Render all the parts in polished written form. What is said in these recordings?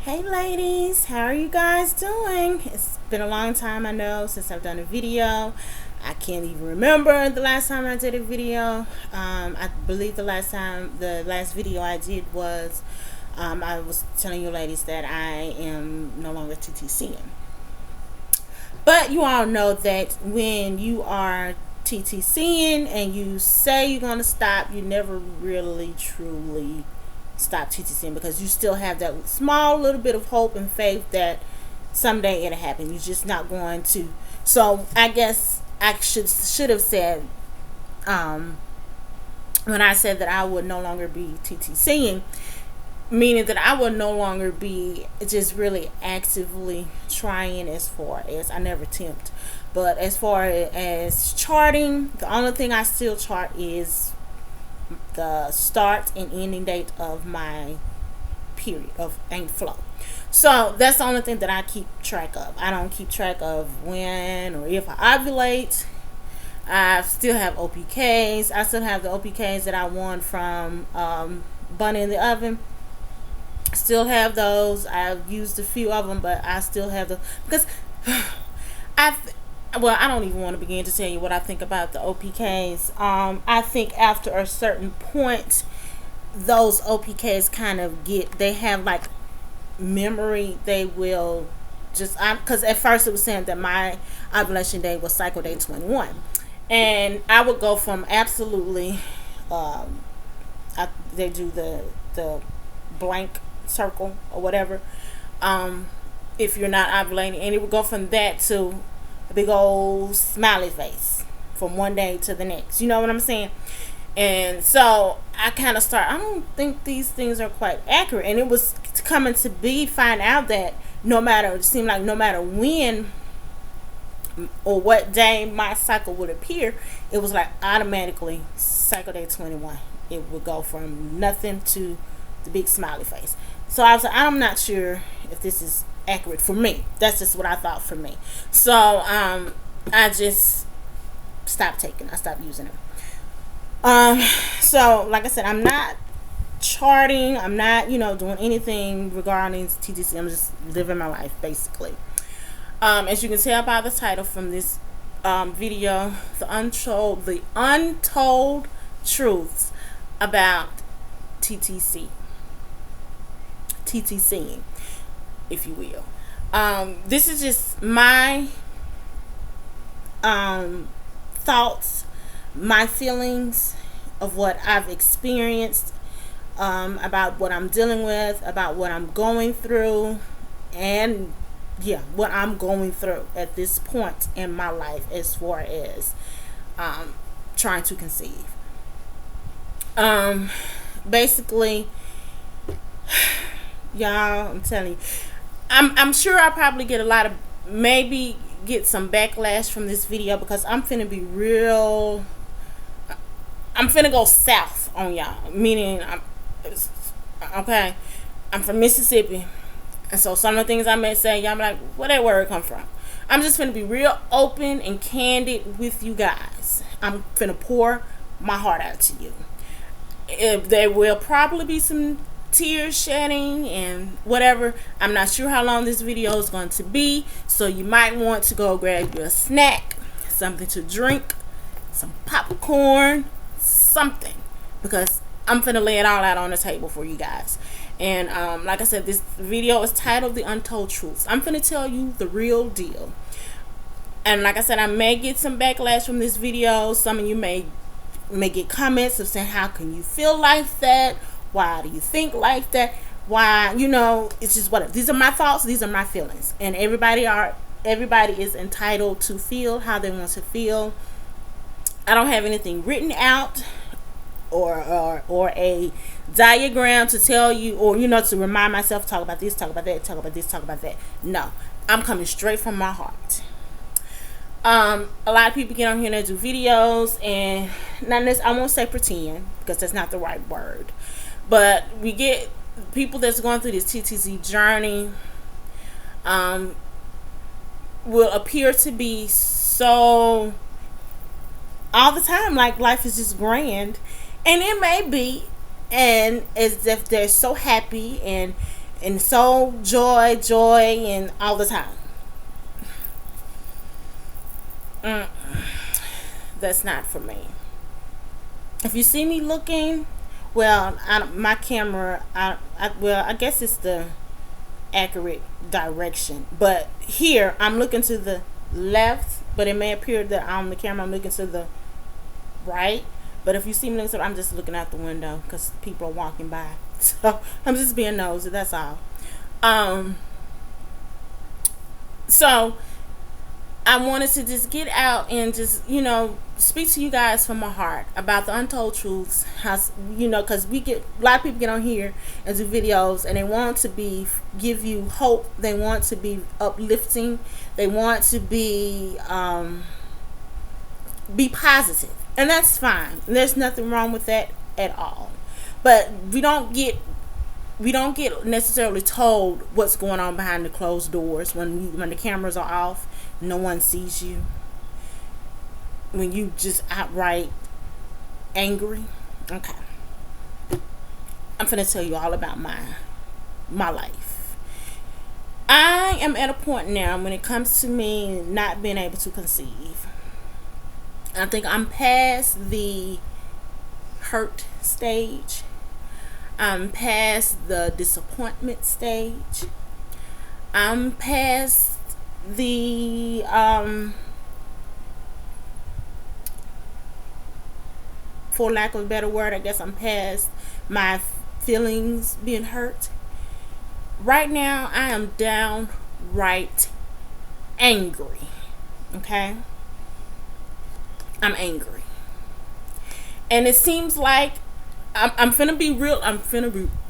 Hey ladies, how are you guys doing? It's been a long time, I know, since I've done a video. I can't even remember the last time I did a video. I believe the last video I did was I was telling you ladies that I am no longer TTCing. But you all know that when you are TTCing and you say you're going to stop, you never really truly stop TTCing, because you still have that small little bit of hope and faith that someday it'll happen. You're just not going to. So I guess I should have said, when I said that I would no longer be TTCing, meaning that I would no longer be just really actively trying. As far as I never attempt, but as far as charting, the only thing I still chart is the start and ending date of my period of ain't flow. So that's the only thing that I keep track of. I don't keep track of when or if I ovulate. I still have OPKs. I still have the OPKs that I won from Bunny in the Oven. Still have those. I've used a few of them, but I still have the, because I don't even want to begin to tell you what I think about the OPKs. I think after a certain point, those OPKs kind of they have like memory. They will just, because at first it was saying that my ovulation day was cycle day 21. And I would go from absolutely, they do the blank circle or whatever, if you're not ovulating, and it would go from that to a big old smiley face from one day to the next. You know what I'm saying? And so I kind of I don't think these things are quite accurate. And it was coming to find out that it seemed like no matter when or what day my cycle would appear, it was like automatically cycle day 21. It would go from nothing to the big smiley face. So I was like, I'm not sure if this is accurate for me. That's just what I thought for me. So I just stopped using them. So like I said, I'm not charting. I'm not, doing anything regarding TTC. I'm just living my life basically. As you can tell by the title from this video, the Untold Truths about TTCing, if you will. This is just my thoughts, my feelings of what I've experienced, about what I'm dealing with, about what I'm going through, and what I'm going through at this point in my life as far as trying to conceive. Basically, y'all, I'm telling you, I'm sure I'll probably maybe get some backlash from this video, because I'm finna go south on y'all, meaning I'm from Mississippi, and so some of the things I may say, y'all be like, where that word come from? I'm just finna be real open and candid with you guys. I'm finna pour my heart out to you. There will probably be some tears shedding and whatever. I'm not sure how long this video is going to be, so you might want to go grab you a snack, something to drink, some popcorn, something, because I'm finna lay it all out on the table for you guys. And like I said, this video is titled The Untold Truths. I'm finna tell you the real deal. And like I said, I may get some backlash from this video. Some of you may get comments of saying, how can you feel like that? Why do you think like that? Why, it's just whatever. These are my thoughts, these are my feelings. And everybody is entitled to feel how they want to feel. I don't have anything written out or a diagram to tell you, or to remind myself, talk about this, talk about that, talk about this, talk about that. No, I'm coming straight from my heart. A lot of people get on here and do videos, and I won't say pretend, because that's not the right word, but we get people that's going through this TTC journey, will appear to be so all the time like life is just grand, and it may be, and as if they're so happy and And so joy, and all the time. That's not for me. If you see me looking, well, my camera, I guess it's the accurate direction. But here, I'm looking to the left, but it may appear that on the camera I'm looking to the right. But if you see me looking, I'm just looking out the window because people are walking by. So I'm just being nosy. That's all. So I wanted to just get out and just, speak to you guys from my heart about the untold truths. How, because a lot of people get on here and do videos and they want to give you hope. They want to be uplifting. They want to be positive, and that's fine. There's nothing wrong with that at all. But we don't get necessarily told what's going on behind the closed doors when the cameras are off. No one sees you. When you just outright angry. Okay. I'm finna tell you all about my life. I am at a point now when it comes to me not being able to conceive. I think I'm past the hurt stage. I'm past the disappointment stage. I'm past the for lack of a better word, I guess I'm past my feelings being hurt. Right now, I am downright angry. Okay? I'm angry. And it seems like I'm finna be real.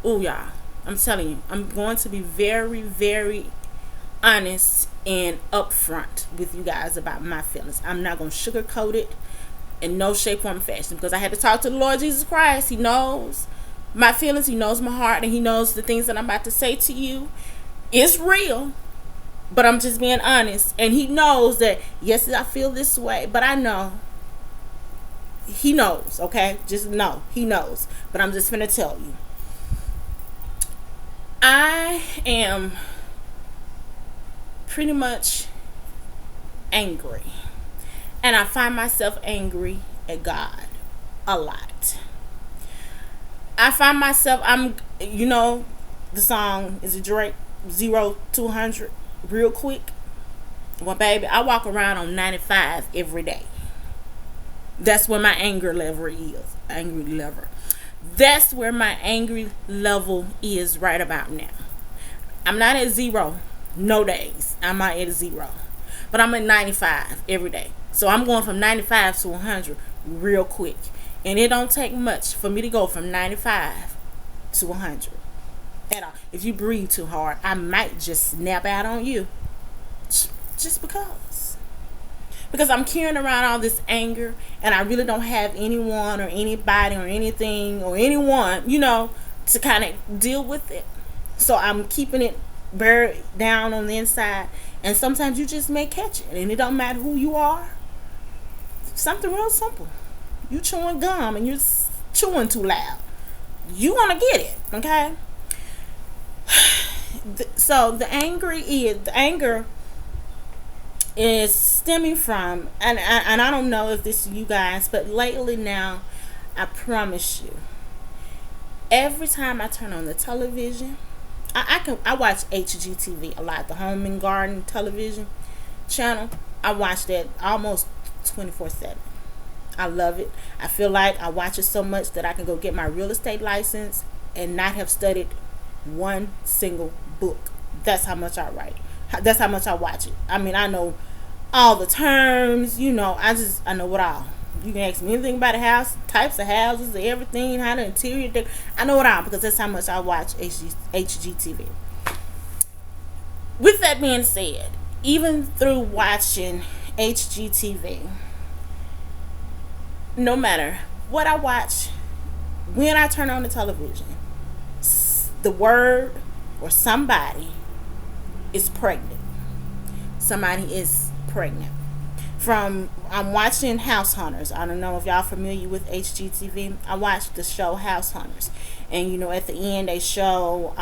Oh, y'all. I'm telling you, I'm going to be very, very honest and upfront with you guys about my feelings. I'm not going to sugarcoat it in no shape, form, or fashion, because I had to talk to the Lord Jesus Christ. He knows my feelings. He knows my heart, and He knows the things that I'm about to say to you. It's real, but I'm just being honest. And He knows that, yes, I feel this way, but I know. He knows, okay? Just know. He knows. But I'm just finna tell you. I am pretty much angry. And I find myself angry at God a lot. I find myself, the song, is it Drake, 0 to 100, real quick? Well, baby, I walk around on 95 every day. That's where my anger level is. That's where my angry level is right about now. I'm not at 0, no days. I'm not at 0. But I'm at 95 every day. So I'm going from 95 to 100 real quick. And it don't take much for me to go from 95 to 100 at all. If you breathe too hard, I might just snap out on you. Just because. Because I'm carrying around all this anger, and I really don't have anyone or anybody or anything or anyone, to kind of deal with it. So I'm keeping it buried down on the inside. And sometimes you just may catch it. And it don't matter who you are. Something real simple. You chewing gum and you're chewing too loud. You want to get it, okay? So the anger is stemming from, and I don't know if this is you guys, but lately now, I promise you, every time I turn on the television, I watch HGTV a lot, the Home and Garden television channel. I watch that almost 24/7. I love it. I feel like I watch it so much that I can go get my real estate license and not have studied one single book. That's how much I write. That's how much I watch it. I mean, I know all the terms, I know it all. You can ask me anything about the house, types of houses, everything, how the interior. I know it all because that's how much I watch HGTV. With that being said, even through watching HGTV, no matter what I watch, when I turn on the television, the word or somebody is pregnant. Somebody is pregnant. I'm watching House Hunters. I don't know if y'all familiar with HGTV. I watched the show House Hunters, and at the end they show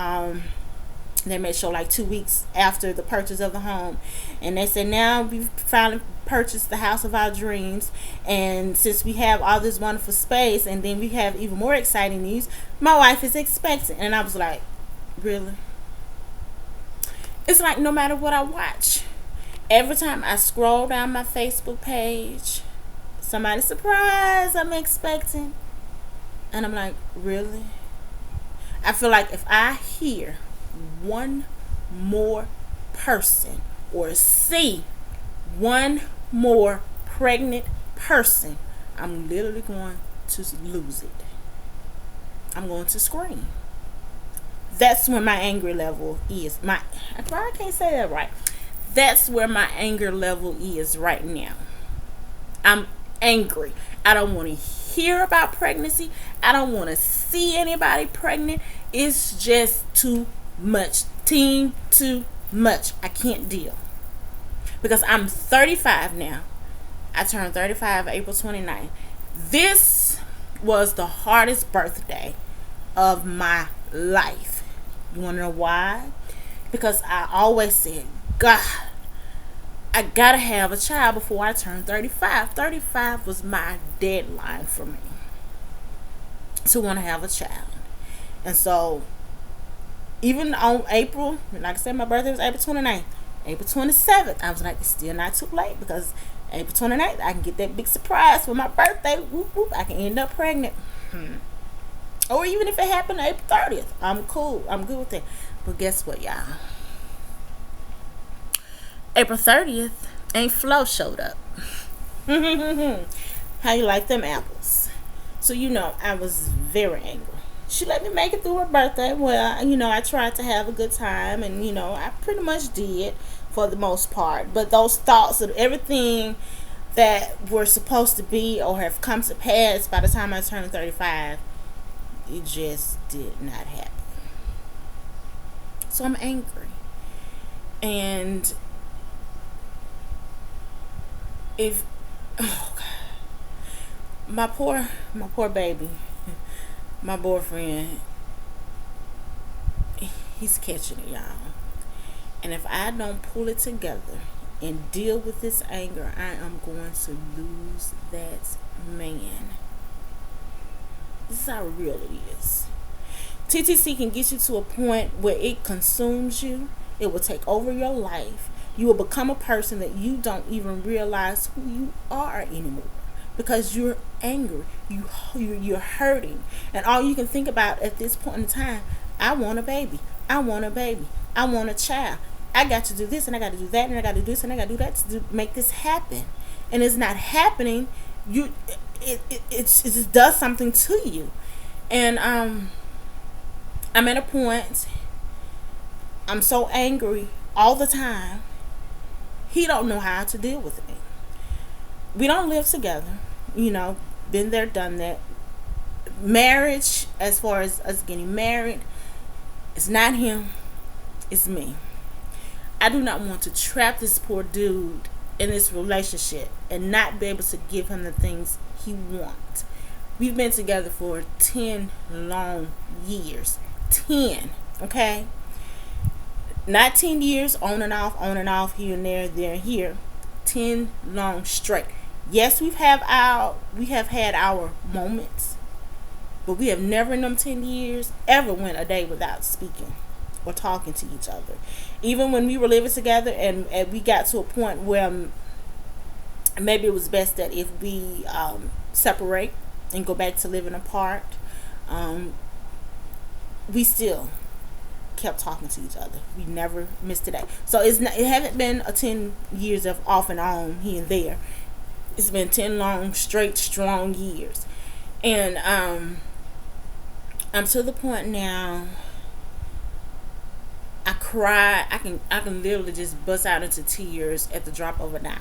They made sure like 2 weeks after the purchase of the home, and they said now we've finally purchased the house of our dreams, and since we have all this wonderful space, and then we have even more exciting news, my wife is expecting. And I was like, really? It's like no matter what I watch, every time I scroll down my Facebook page, somebody surprised I'm expecting, and I'm like, really? I feel like if I hear one more person or see one more pregnant person, I'm literally going to lose it. I'm going to scream. That's where my anger level is. I can't say that right. That's where my anger level is right now. I'm angry. I don't want to hear about pregnancy. I don't want to see anybody pregnant. It's just too much. Too much. I can't deal. Because I'm 35 now. I turned 35 April 29th. This was the hardest birthday of my life. You want to know why? Because I always said, God, I gotta have a child before I turn 35. 35 was my deadline for me to want to have a child. And so, even on April, like I said, my birthday was April 29th. April 27th, I was like, it's still not too late, because April 29th, I can get that big surprise for my birthday. Whoop, whoop, I can end up pregnant. Or even if it happened April 30th, I'm cool. I'm good with it. But guess what, y'all? April 30th, Aunt Flo showed up. How you like them apples? So, I was very angry. She let me make it through her birthday. Well, I tried to have a good time, and, I pretty much did for the most part. But those thoughts of everything that were supposed to be or have come to pass by the time I turned 35, it just did not happen. So I'm angry. And my poor baby, my boyfriend, he's catching it, y'all. And if I don't pull it together and deal with this anger, I am going to lose that man. This is how real it is. TTC can get you to a point where it consumes you. It will take over your life. You will become a person that you don't even realize who you are anymore, because you're angry. You're hurting. And all you can think about at this point in time, I want a baby. I want a baby. I want a child. I got to do this, and I got to do that, and I got to do this, and I got to do that to make this happen. And it's not happening. It just does something to you. And I'm at a point, I'm so angry all the time. He don't know how to deal with me. We don't live together. Been there, done that. Marriage, as far as us getting married, it's not him, it's me. I do not want to trap this poor dude in this relationship and not be able to give him the things he wants. We've been together for 10 long years. 10, okay? Not 10 years on and off, here and there and here. 10 long straight. Yes, we have had our moments, but we have never in them 10 years ever went a day without speaking or talking to each other. Even when we were living together and we got to a point where maybe it was best that if we separate and go back to living apart, we still kept talking to each other. We never missed a day. So it haven't been a 10 years of off and on here and there. It's been 10 long, straight, strong years. And I'm to the point now, I cry. I can literally just bust out into tears at the drop of a dime.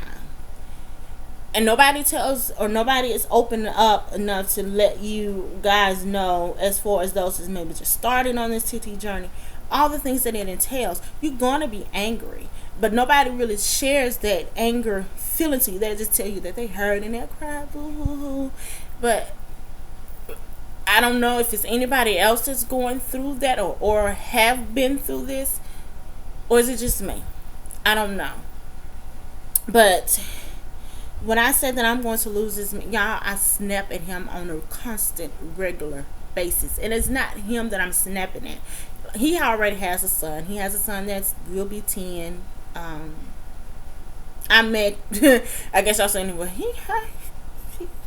And nobody is open up enough to let you guys know, as far as those who's maybe just starting on this TT journey, all the things that it entails. You're going to be angry, but nobody really shares that anger feeling to you. They just tell you that they hurt and they'll cry, boo-hoo-hoo. But I don't know if it's anybody else that's going through that or have been through this, Or is it just me? I don't know. But when I said that I'm going to lose this, y'all, I snap at him on a constant, regular basis. And it's not him that I'm snapping at. He already has a son. He has a son that will be 10. I met, I guess y'all saying, well, he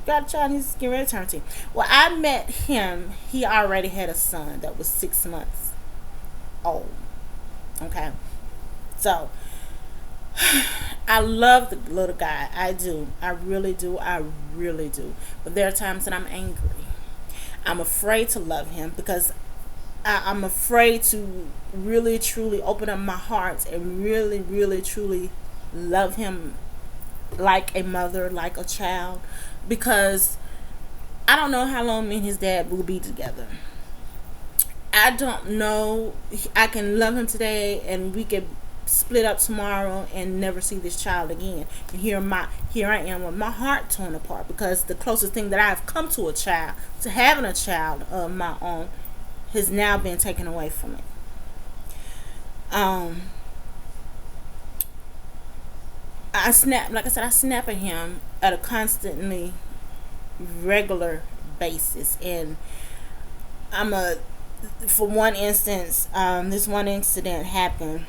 got a child, he's getting ready to turn 10. Well, I met him. He already had a son that was 6 months old. Okay. So, I love the little guy. I do. I really do. I really do. But there are times that I'm angry. I'm afraid to love him because I'm afraid to really, truly open up my heart and really, really, truly love him like a mother, like a child. Because I don't know how long me and his dad will be together. I don't know. I can love him today and we could split up tomorrow and never see this child again. And here I am with my heart torn apart because the closest thing that I've come to a child, to having a child of my own, has now been taken away from me. I snap, like I said, I snap at him at a constantly regular basis. And for one instance, this one incident happened.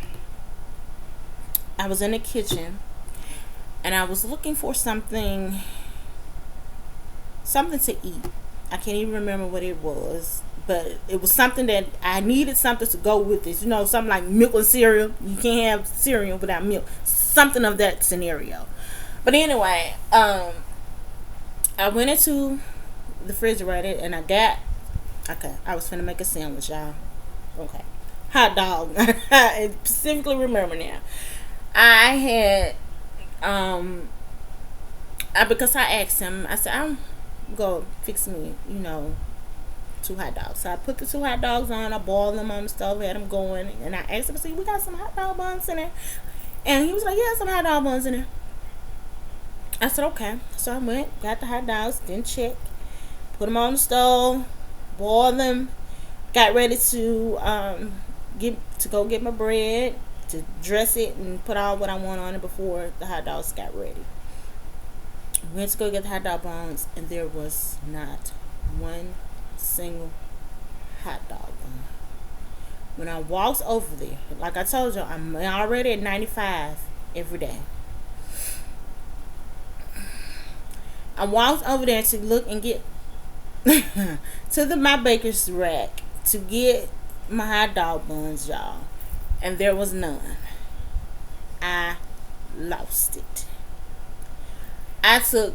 I was in the kitchen and I was looking for something to eat. I can't even remember what it was, but it was something that I needed something to go with this. You know, something like milk and cereal. You can't have cereal without milk. Something of that scenario. But anyway, I went into the refrigerator and I was finna make a sandwich, y'all. Okay. Hot dog. I specifically remember now. I had, because I asked him, I said, I'm go fix me, 2 hot dogs. So I put the 2 hot dogs on, I boiled them on the stove, had them going, and I asked him, see, we got some hot dog buns in there. And he was like, yeah, some hot dog buns in there. I said, okay. So I went, got the hot dogs, didn't check, put them on the stove, boiled them, got ready to go get my bread, to dress it and put all what I want on it before the hot dogs got ready. Went to go get the hot dog buns and there was not one single hot dog bun. When I walked over there, like I told you, I'm already at 95 every day. I walked over there to look and get to my baker's rack to get my hot dog buns, y'all. And there was none. I lost it. I took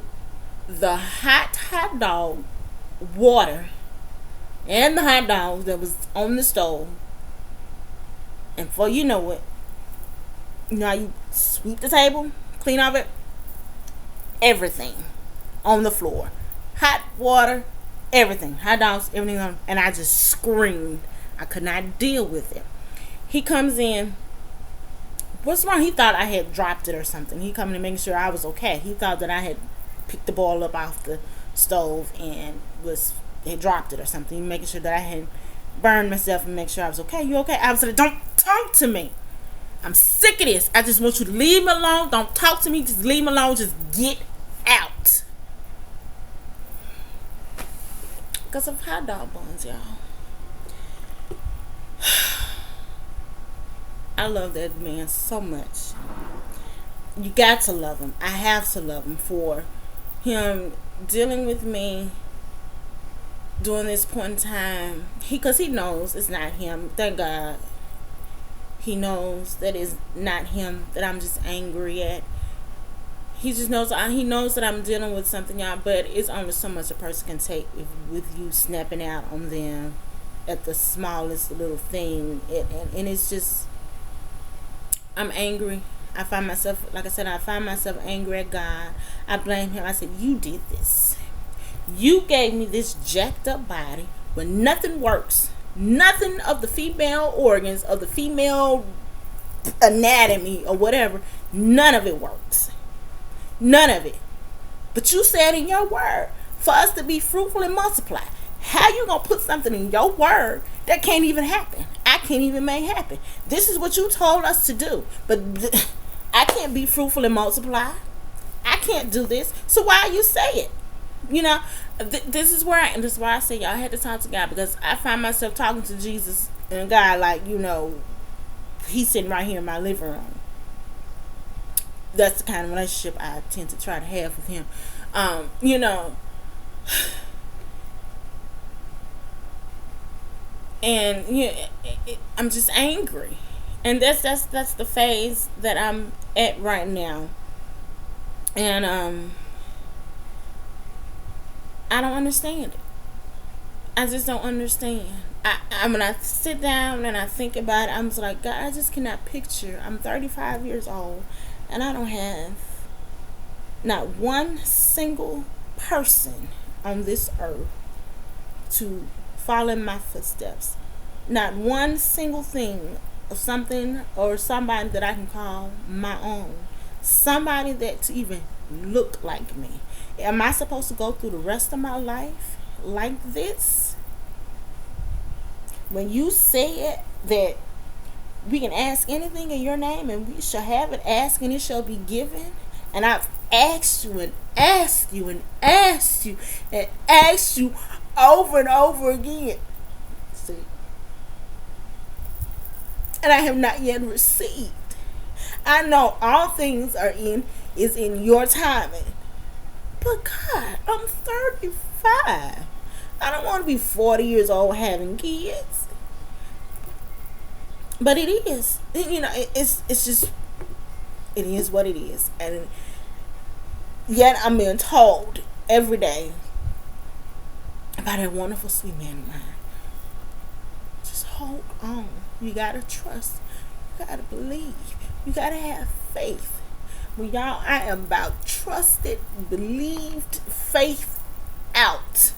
the hot dog water and the hot dogs that was on the stove, and before you know it, how you sweep the table, clean off it, everything on the floor, hot water, everything, hot dogs, everything on, and I just screamed. I could not deal with it. He comes in. What's wrong? He thought I had dropped it or something. He coming to make sure I was okay. He thought that I had picked the ball up off the stove and had dropped it or something. He making sure that I had burned myself and make sure I was okay. You okay? I was like, don't talk to me. I'm sick of this. I just want you to leave me alone. Don't talk to me. Just leave me alone. Just get out. Because of hot dog buns, y'all. I love that man so much. You got to love him. I have to love him for him dealing with me during this point in time. Because he knows it's not him. Thank God. He knows that it's not him that I'm just angry at. He just knows. He knows that I'm dealing with something, y'all. But it's only so much a person can take with you snapping out on them at the smallest little thing. And it's just, I'm angry. I find myself, like I said, angry at God. I blame him. I said, you did this. You gave me this jacked up body where nothing works. Nothing of the female organs, of the female anatomy or whatever, none of it works. None of it. But you said in your word for us to be fruitful and multiply. How you gonna put something in your word that can't even happen? I can't even make happen. This is what you told us to do, but I can't be fruitful and multiply. I can't do this. So why you say it? You know, this is where this is why I say y'all had to talk to God, because I find myself talking to Jesus and God like, he's sitting right here in my living room. That's the kind of relationship I tend to try to have with him. And I'm just angry, and that's the phase that I'm at right now. And I don't understand it. I just don't understand. When I sit down and I think about it, I'm just like, God, I just cannot picture. I'm 35 years old, and I don't have not one single person on this earth to follow in my footsteps. Not one single thing of something or somebody that I can call my own. Somebody that to even look like me. Am I supposed to go through the rest of my life like this? When you said that we can ask anything in your name and we shall have it, ask and it shall be given. And I've asked you and asked you and asked you and asked you over and over again. See? And I have not yet received. I know all things is in your timing. But God, I'm 35. I don't want to be 40 years old having kids. But it is. It's just, it is what it is. And yet I'm being told every day about that wonderful sweet man of mine. Just hold on. You gotta trust. You gotta believe. You gotta have faith. Well, y'all, I am about trusted, believed faith out.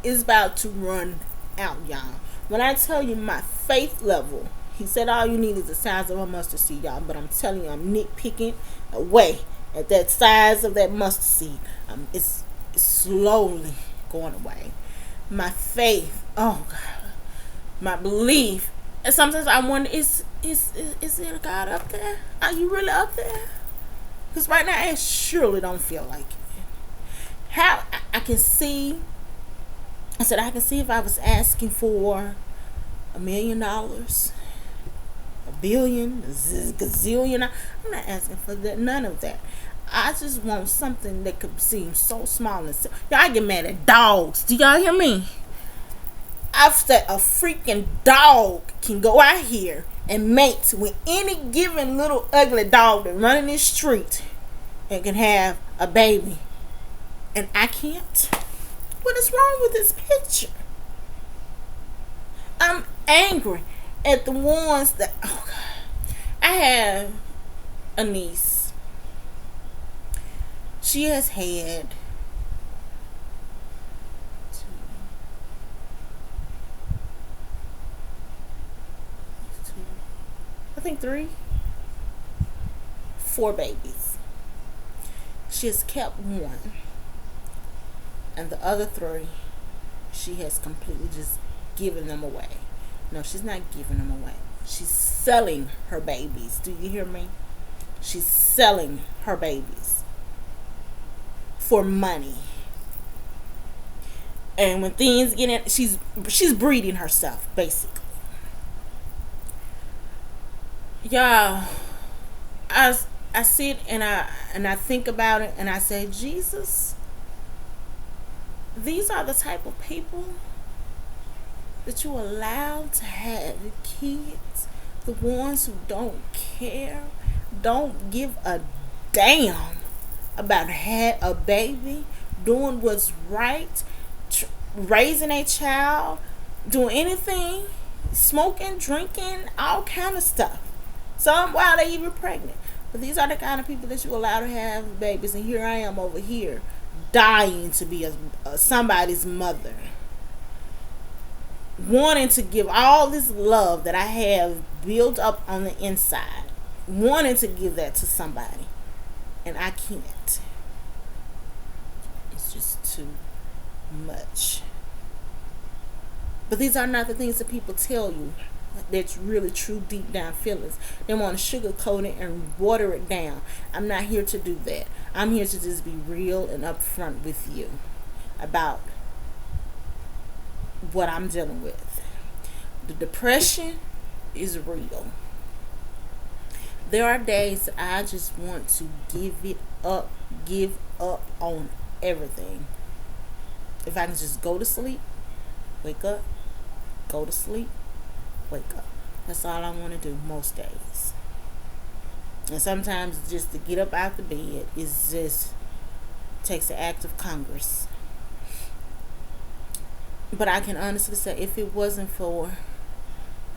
It's about to run out, y'all. When I tell you my faith level, he said all you need is the size of a mustard seed, y'all. But I'm telling you, I'm nitpicking away at that size of that mustard seed. It's slowly going away. My faith, oh God, my belief. And sometimes I wonder, is there a God up there? Are you really up there? Because right now, it surely don't feel like it. How I can see, I said I can see if I was asking for $1 million, $1 billion, a gazillion. I'm not asking for that, none of that. I just want something that could seem so small and so. Y'all, I get mad at dogs. Do y'all hear me? I've said a freaking dog can go out here and mate with any given little ugly dog that run in this street and can have a baby. And I can't? What is wrong with this picture? I'm angry at the ones that, oh God. I have a niece. She has had I think 4 babies. She has kept one, and the other 3 she has completely just given them away. No, she's not giving them away. She's selling her babies. Do you hear me? She's selling her babies for money. And when things get in, she's breeding herself, basically. Y'all, I sit and I think about it and I say, Jesus, these are the type of people that you allow to have kids, the ones who don't care, don't give a damn about having a baby, doing what's right, raising a child, doing anything, smoking, drinking, all kind of stuff. Some while they even pregnant. But these are the kind of people that you allow to have babies. And here I am over here dying to be somebody's mother. Wanting to give all this love that I have built up on the inside. Wanting to give that to somebody. And I can't. It's just too much. But these are not the things that people tell you that's really true deep down feelings. They want to sugarcoat it and water it down. I'm not here to do that. I'm here to just be real and upfront with you about what I'm dealing with. The depression is real. There are days that I just want to give up on everything. If I can just go to sleep, wake up, go to sleep, wake up. That's all I want to do most days. And sometimes just to get up out the bed is just takes an act of Congress. But I can honestly say, if it wasn't for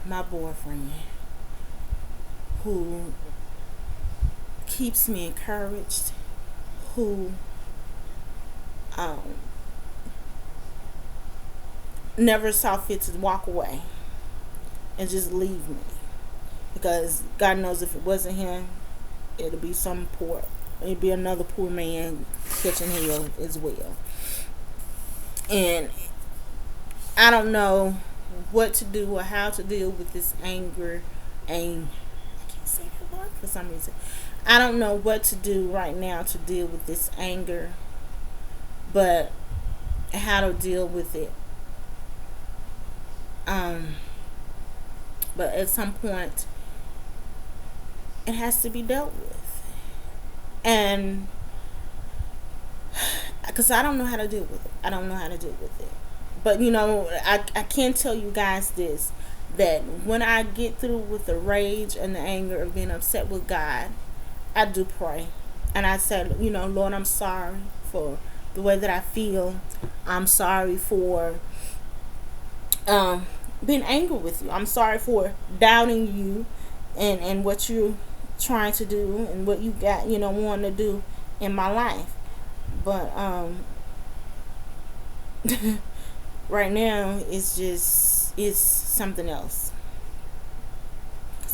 my boyfriend who keeps me encouraged, who never saw fit to walk away and just leave me, because God knows if it wasn't him, it'd be another poor man catching hell as well. And I don't know what to do or how to deal with this anger. I can't say that word for some reason. I don't know what to do right now to deal with this anger, but how to deal with it. But at some point, it has to be dealt with, and because I don't know how to deal with it. But I can tell you guys this, that when I get through with the rage and the anger of being upset with God, I do pray, and I say, Lord, I'm sorry for the way that I feel. I'm sorry for being angry with you. I'm sorry for doubting you and what you're trying to do and what you got, wanting to do in my life. But right now it's something else.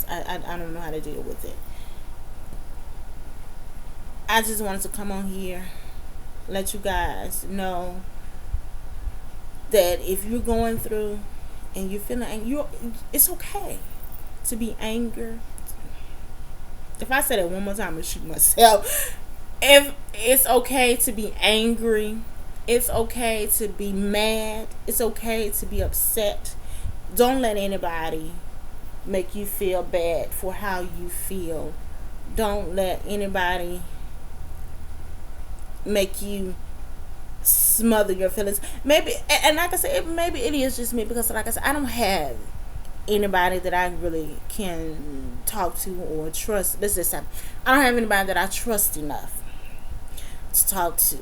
I don't know how to deal with it. I just wanted to come on here, let you guys know that if you're going through and you're feeling angry, it's okay to be angry. If I say that one more time, I'm gonna shoot myself. If it's okay to be angry, it's okay to be mad, it's okay to be upset. Don't let anybody make you feel bad for how you feel. Don't let anybody make you smother your feelings. Maybe, and like I said, maybe it is just me, because like I said, I don't have anybody that I really can talk to or trust. This is something. I don't have anybody that I trust enough to talk to.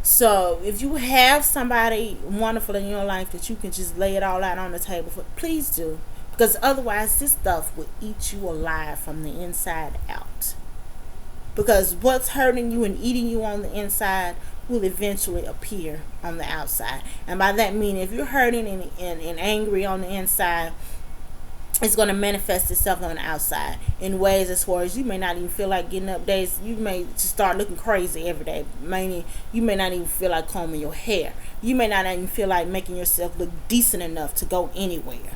So if you have somebody wonderful in your life that you can just lay it all out on the table for, please do, because otherwise this stuff will eat you alive from the inside out. Because what's hurting you and eating you on the inside will eventually appear on the outside. And by that meaning, if you're hurting and angry on the inside, it's going to manifest itself on the outside in ways as far as you may not even feel like getting up. Days you may just start looking crazy every day. Meaning you may not even feel like combing your hair. You may not even feel like making yourself look decent enough to go anywhere.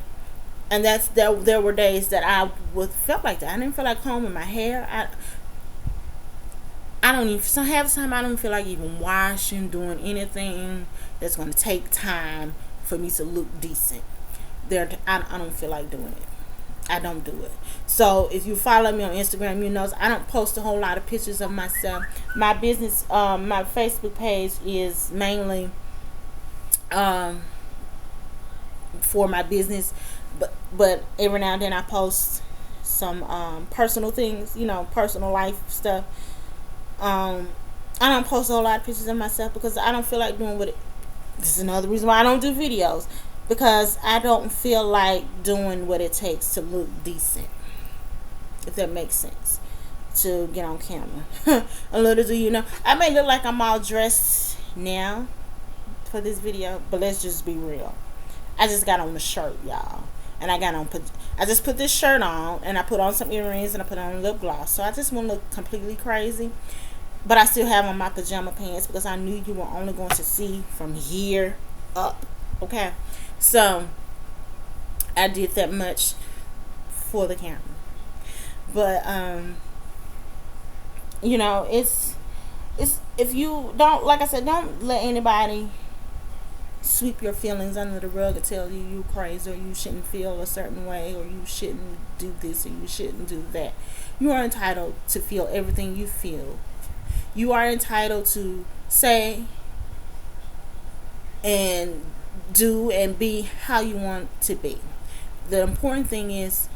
And there were days that I felt like that. I didn't feel like combing my hair. I don't even, half the time I don't feel like even washing, doing anything that's going to take time for me to look decent. I don't feel like doing it. I don't do it. So if you follow me on Instagram, you know I don't post a whole lot of pictures of myself. My business, my Facebook page is mainly for my business, but every now and then I post some personal things, personal life stuff. I don't post a whole lot of pictures of myself because I don't feel like doing what it. This is another reason why I don't do videos, because I don't feel like doing what it takes to look decent, if that makes sense, to get on camera. A little do you know, I may look like I'm all dressed now for this video, but let's just be real. I just got on the shirt, y'all, and I just put this shirt on, and I put on some earrings, and I put on a lip gloss, so I just want to look completely crazy. But I still have on my pajama pants because I knew you were only going to see from here up. Okay, so I did that much for the camera. But it's if you don't, like I said, don't let anybody sweep your feelings under the rug and tell you crazy, or you shouldn't feel a certain way, or you shouldn't do this, or you shouldn't do that. You are entitled to feel everything you feel. You are entitled to say and do and be how you want to be. The important thing is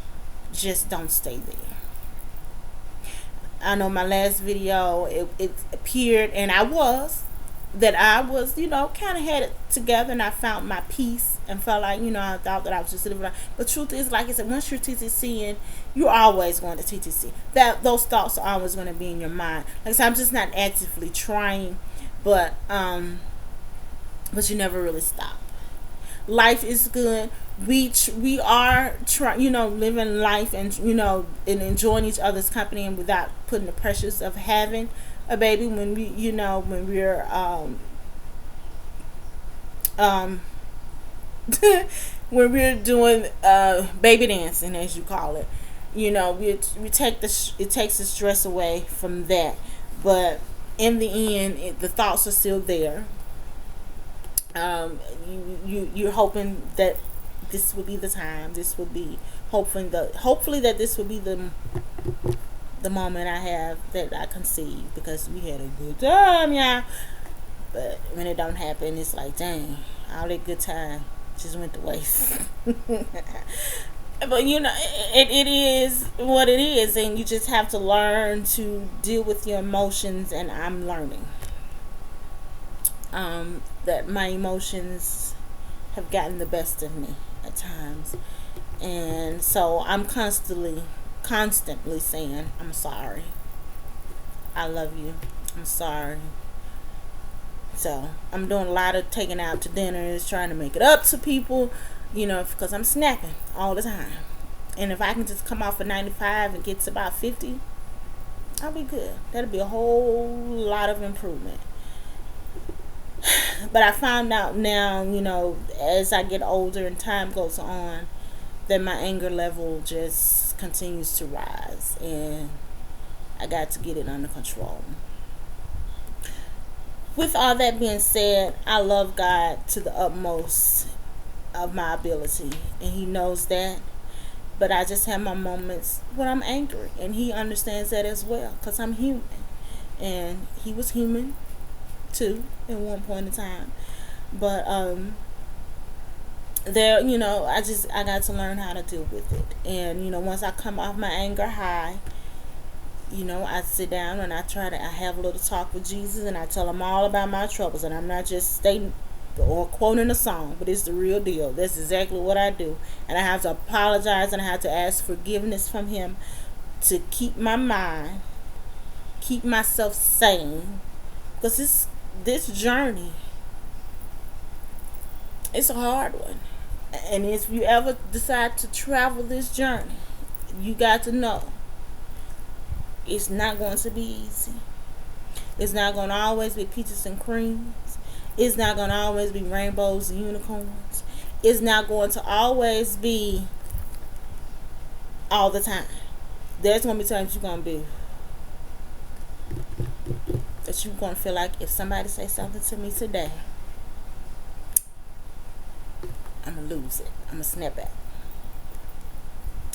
just don't stay there. I know my last video, it appeared, and I was, kind of had it together, and I found my peace and felt like, I thought that I was just living life. But truth is, like I said, once you're TTCing, you're always going to TTC. Those thoughts are always going to be in your mind. Like I said, I'm just not actively trying, but you never really stop. Life is good. We are living life, and and enjoying each other's company, and without putting the pressures of having a baby when we're when we're doing baby dancing, as you call it. We take it takes the stress away from that, but in the end, the thoughts are still there. You're hoping that this would be the time. This would be hopefully that this would be the moment that I conceived, because we had a good time, yeah. But when it don't happen, it's like, dang, all that good time just went to waste. But it is what it is, and you just have to learn to deal with your emotions. And I'm learning that my emotions have gotten the best of me at times, and so I'm constantly saying, I'm sorry, I love you, I'm sorry. So I'm doing a lot of taking out to dinners, trying to make it up to people, because I'm snapping all the time. And if I can just come off of 95 and get to about 50, I'll be good. That'll be a whole lot of improvement. But I found out now, as I get older and time goes on, that my anger level just continues to rise, and I got to get it under control. With all that being said, I love God to the utmost of my ability, and He knows that. But I just have my moments when I'm angry, and He understands that as well, because I'm human, and He was human too at one point in time. But I got to learn how to deal with it. And once I come off my anger high, I sit down and I have a little talk with Jesus, and I tell Him all about my troubles. And I'm not just stating or quoting a song, but it's the real deal. That's exactly what I do. And I have to apologize, and I have to ask forgiveness from Him to keep my mind, keep myself sane, because this journey, it's a hard one. And if you ever decide to travel this journey, you got to know it's not going to be easy. It's not going to always be peaches and creams. It's not going to always be rainbows and unicorns. It's not going to always be all the time. There's going to be times you're going to be that you're going to feel like, if somebody say something to me today, I'm going to lose it. I'm going to snap back.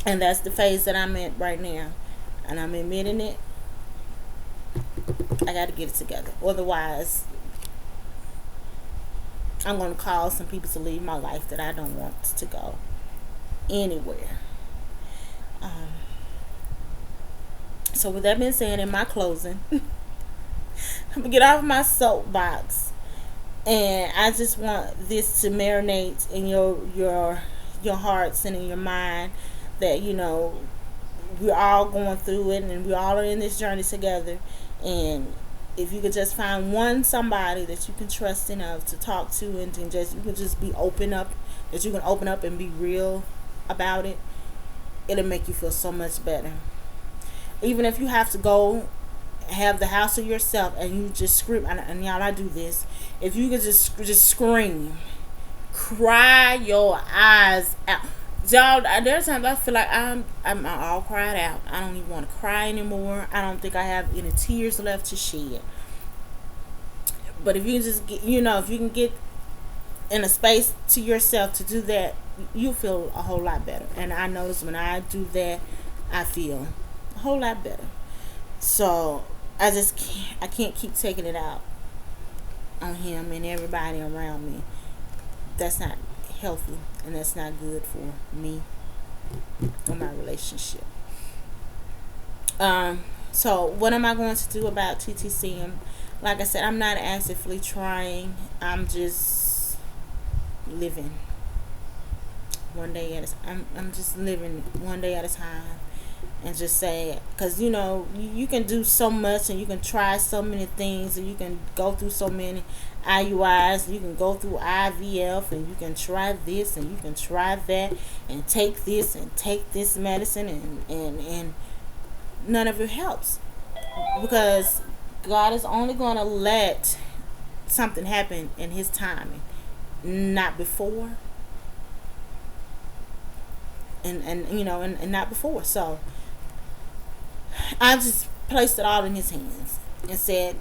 And that's the phase that I'm in right now. And I'm admitting it. I got to get it together. Otherwise, I'm going to cause some people to leave my life that I don't want to go anywhere. So with that being said, in my closing, I'm going to get off my soapbox. And I just want this to marinate in your hearts and in your mind, that we're all going through it, and we all are in this journey together. And if you could just find somebody that you can trust enough to talk to, and you can just be open up, that you can open up and be real about it, it'll make you feel so much better. Even if you have to go have the house to yourself and you just scream, and y'all, I do this. If you could just scream, cry your eyes out, y'all, there's times I feel like I'm all cried out. I don't even want to cry anymore. I don't think I have any tears left to shed. But if you just get, if you can get in a space to yourself to do that, you feel a whole lot better. And I notice when I do that, I feel a whole lot better. So I can't keep taking it out on him and everybody around me. That's not healthy, and that's not good for me or my relationship. So what am I going to do about TTC? Like I said, I'm not actively trying. I'm just living one day at a time. I'm just living one day at a time, and just say, because you can do so much, and you can try so many things, and you can go through so many IUIs, you can go through IVF, and you can try this and you can try that, and take this and take this medicine, and none of it helps, because God is only going to let something happen in his timing, not before, and not before. So I just placed it all in his hands and said,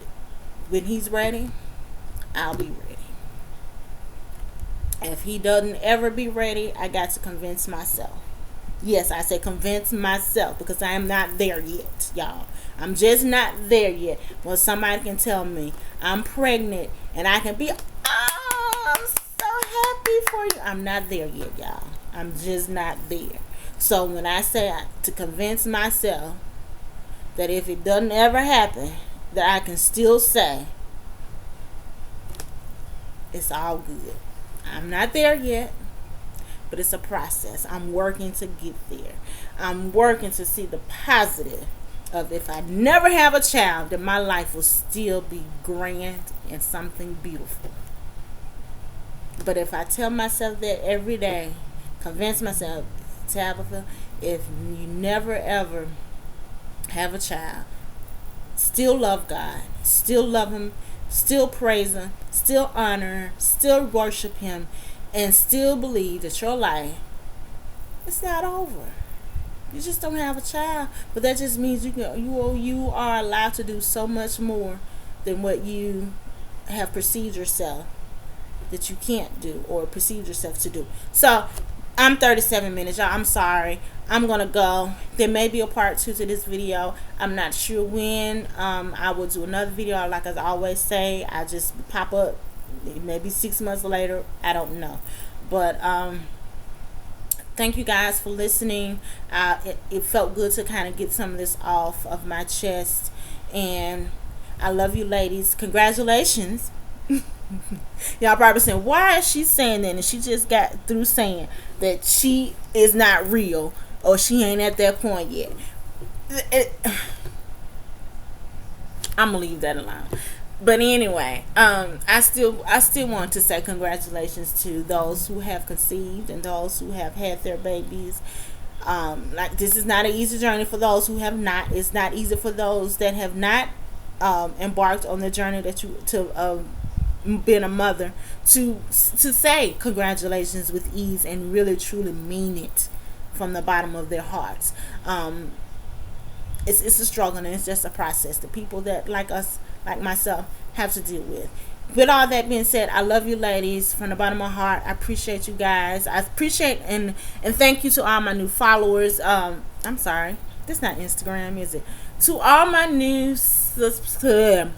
when he's ready, I'll be ready. If he doesn't ever be ready, I got to convince myself. Yes, I say convince myself, because I am not there yet, y'all. I'm just not there yet. Well, somebody can tell me I'm pregnant and I can be, oh, I'm so happy for you. I'm not there yet, y'all. I'm just not there. So when I say to convince myself that if it doesn't ever happen, that I can still say it's all good. I'm not there yet, but it's a process. I'm working to get there. I'm working to see the positive of, if I never have a child, that my life will still be grand and something beautiful. But if I tell myself that every day, convince myself, Tabitha, if you never ever have a child, still love God, still love him, still praise him, still honor him, still worship him, and still believe that your life is not over. You just don't have a child, but that just means you are allowed to do so much more than what you have perceived yourself that you can't do, or perceive yourself to do. So I'm 37 minutes, y'all. I'm sorry. I'm gonna go. There may be a part 2 to this video. I'm not sure when. I will do another video. Like I always say, I just pop up maybe 6 months later. I don't know. But thank you guys for listening. It felt good to kind of get some of this off of my chest. And I love you, ladies. Congratulations. Y'all probably saying, why is she saying that? And she just got through saying that she is not real, or she ain't at that point yet. I'm gonna leave that alone. But anyway, I still want to say congratulations to those who have conceived and those who have had their babies. Like, this is not an easy journey for those who have not. It's not easy for those that have not embarked on the journey that being a mother, to say congratulations with ease and really truly mean it from the bottom of their hearts. It's a struggle, and it's just a process. The people that, like us, like myself, have to deal with. With all that being said, I love you, ladies, from the bottom of my heart. I appreciate you guys. I appreciate and thank you to all my new followers. I'm sorry, that's not Instagram, is it? To all my new subscribers.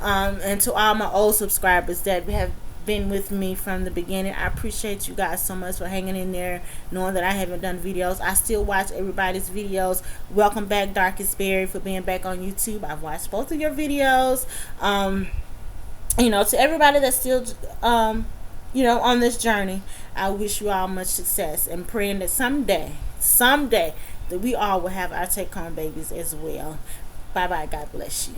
And to all my old subscribers that have been with me from the beginning, I appreciate you guys so much for hanging in there, knowing that I haven't done videos. I still watch everybody's videos. Welcome back, Darkest Berry, for being back on YouTube. I've watched both of your videos. To everybody that's still on this journey, I wish you all much success, and praying that someday that we all will have our take home babies as well. Bye bye. God bless you.